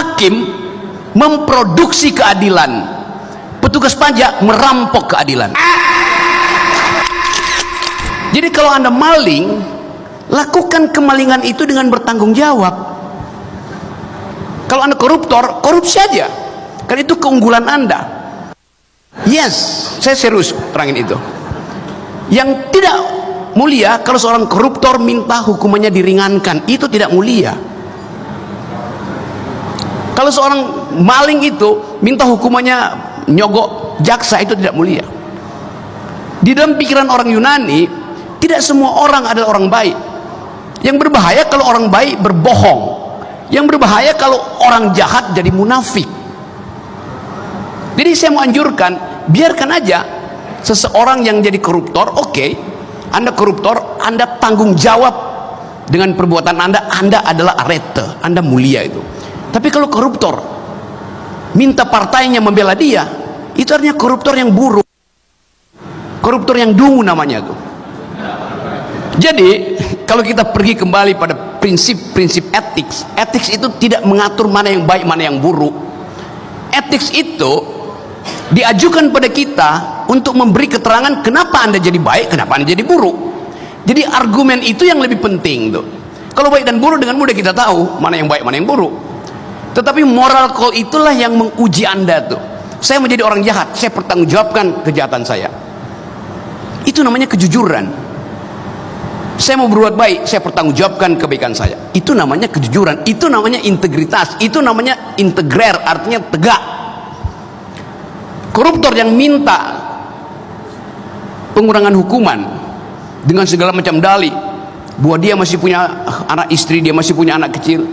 hakim memproduksi keadilan, petugas pajak merampok keadilan. Jadi kalau Anda maling, lakukan kemalingan itu dengan bertanggung jawab. Kalau Anda koruptor, korupsi aja, kan itu keunggulan Anda. Yes, saya serius terangin itu. Yang tidak mulia kalau seorang koruptor minta hukumannya diringankan, itu tidak mulia. Kalau seorang maling itu minta hukumannya nyogok jaksa, itu tidak mulia. Di dalam pikiran orang Yunani, tidak semua orang adalah orang baik. Yang berbahaya kalau orang baik berbohong. Yang berbahaya kalau orang jahat jadi munafik. Jadi saya mau anjurkan, biarkan aja seseorang yang jadi koruptor. Oke, Anda koruptor, Anda tanggung jawab dengan perbuatan Anda. Anda adalah arete, Anda mulia itu. Tapi kalau koruptor minta partainya membela dia, itu artinya koruptor yang buruk, koruptor yang dungu namanya tuh. Jadi kalau kita pergi kembali pada prinsip-prinsip etik, etik itu tidak mengatur mana yang baik mana yang buruk. Etik itu diajukan pada kita untuk memberi keterangan kenapa Anda jadi baik, kenapa Anda jadi buruk. Jadi argumen itu yang lebih penting tuh. Kalau baik dan buruk dengan mudah kita tahu mana yang baik mana yang buruk. Tetapi moral call itulah yang menguji Anda tuh. Saya menjadi orang jahat, saya pertanggungjawabkan kejahatan saya. Itu namanya kejujuran. Saya mau berbuat baik, saya pertanggungjawabkan kebaikan saya. Itu namanya kejujuran, itu namanya integritas, itu namanya integrer, artinya tegak. Koruptor yang minta pengurangan hukuman dengan segala macam dalih bahwa dia masih punya anak istri, dia masih punya anak kecil,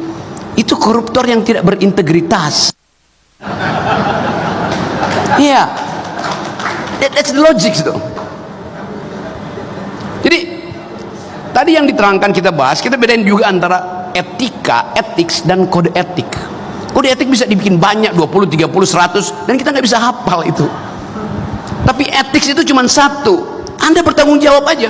itu koruptor yang tidak berintegritas. Iya, that's the logic tuh. Jadi tadi yang diterangkan kita bahas, kita bedain juga antara etika, etik dan kode etik. Kode etik bisa dibikin banyak, 20, 30, 100, dan kita nggak bisa hafal itu. Tapi etik itu cuma satu, Anda bertanggung jawab aja.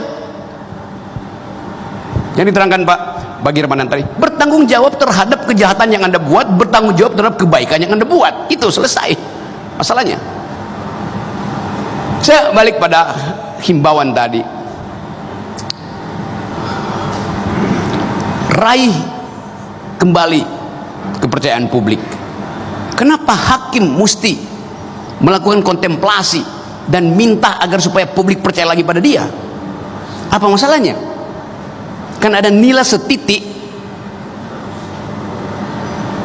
Yang diterangkan Pak Bagi Ramadan tadi, bertanggung jawab terhadap kejahatan yang Anda buat, bertanggung jawab terhadap kebaikan yang Anda buat. Itu selesai masalahnya. Saya balik pada himbauan tadi. Raih kembali kepercayaan publik. Kenapa hakim mesti melakukan kontemplasi dan minta agar supaya publik percaya lagi pada dia? Apa masalahnya? Kan ada nila setitik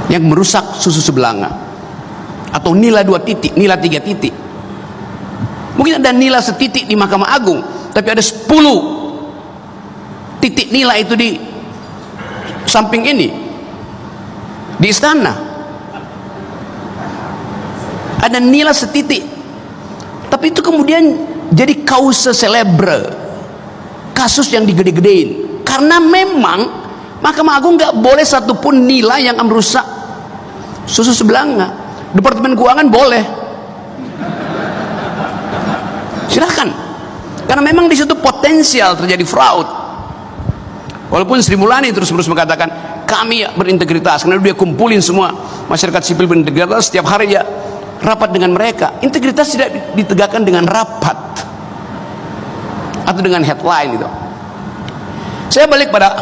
yang merusak susu sebelanga, atau nila 2 titik, nila 3 titik. Mungkin ada nila setitik di Mahkamah Agung, tapi ada 10 titik nila itu di samping ini, di istana. Ada nila setitik, tapi itu kemudian jadi causa celebre, kasus yang digede-gedein. Karena memang Mahkamah Agung nggak boleh satupun nilai yang merusak susu sebelanga. Departemen Keuangan boleh, silahkan, karena memang di situ potensial terjadi fraud. Walaupun Sri Mulyani terus-menerus mengatakan kami berintegritas, karena dia kumpulin semua masyarakat sipil berintegritas, setiap hari ya rapat dengan mereka. Integritas tidak ditegakkan dengan rapat atau dengan headline itu. Saya balik pada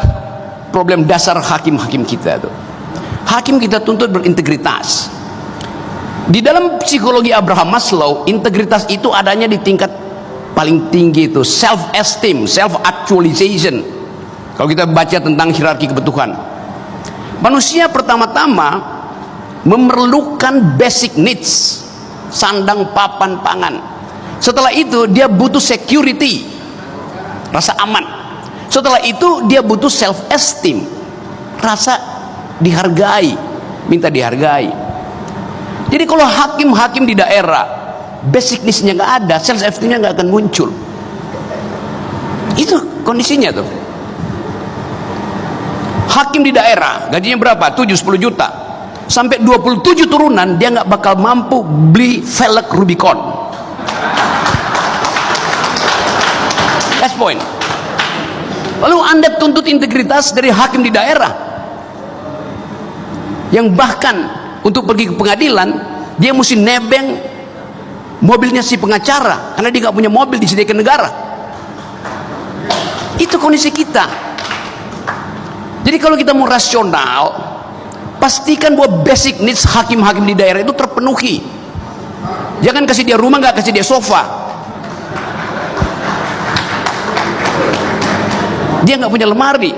problem dasar hakim-hakim kita itu. Hakim kita tuntut berintegritas. Di dalam psikologi Abraham Maslow, integritas itu adanya di tingkat paling tinggi itu, self esteem, self actualization. Kalau kita baca tentang hierarki kebutuhan, manusia pertama-tama memerlukan basic needs, sandang, papan, pangan. Setelah itu dia butuh security, rasa aman. Setelah itu dia butuh self esteem, rasa dihargai, minta dihargai. Jadi kalau hakim-hakim di daerah basic needs-nya nggak ada, self esteem-nya nggak akan muncul. Itu kondisinya tuh. Hakim di daerah gajinya berapa? 7-10 juta, sampai 27 turunan dia nggak bakal mampu beli velg Rubicon. That's point. Lalu Anda tuntut integritas dari hakim di daerah yang bahkan untuk pergi ke pengadilan, dia mesti nebeng mobilnya si pengacara karena dia nggak punya mobil disediakan negara. Itu kondisi kita. Jadi kalau kita mau rasional, pastikan bahwa basic needs hakim-hakim di daerah itu terpenuhi. Jangan kasih dia rumah, nggak kasih dia sofa. Dia nggak punya lemari.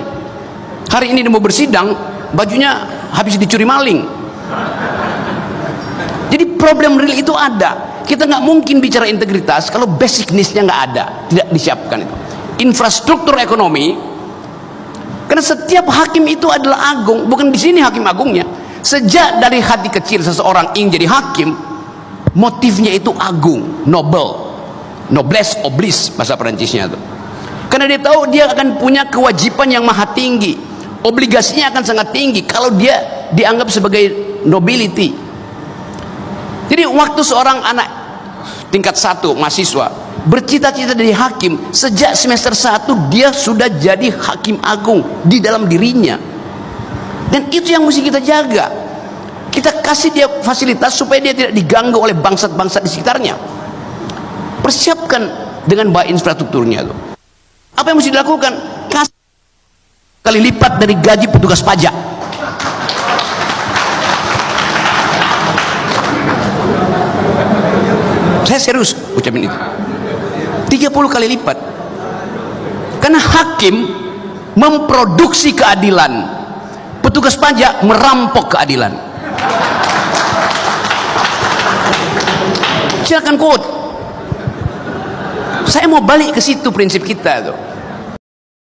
Hari ini dia mau bersidang, bajunya habis dicuri maling. Jadi problem real itu ada. Kita nggak mungkin bicara integritas kalau basic needs-nya nggak ada, tidak disiapkan itu. Infrastruktur ekonomi, karena setiap hakim itu adalah agung, bukan di sini hakim agungnya. Sejak dari hati kecil seseorang ingin jadi hakim, motifnya itu agung, noble, noblesse oblige bahasa Perancisnya itu. Karena dia tahu dia akan punya kewajiban yang maha tinggi, obligasinya akan sangat tinggi kalau dia dianggap sebagai nobility. Jadi waktu seorang anak tingkat 1 mahasiswa bercita-cita jadi hakim, sejak semester 1 dia sudah jadi hakim agung di dalam dirinya. Dan itu yang mesti kita jaga. Kita kasih dia fasilitas supaya dia tidak diganggu oleh bangsat-bangsat di sekitarnya. Persiapkan dengan baik infrastrukturnya itu. Apa yang mesti dilakukan? Kasih kali lipat dari gaji petugas pajak. Saya serius ucapin itu. 30 kali lipat. Karena hakim memproduksi keadilan, petugas pajak merampok keadilan. Silakan quote. Saya mau balik ke situ prinsip kita tuh.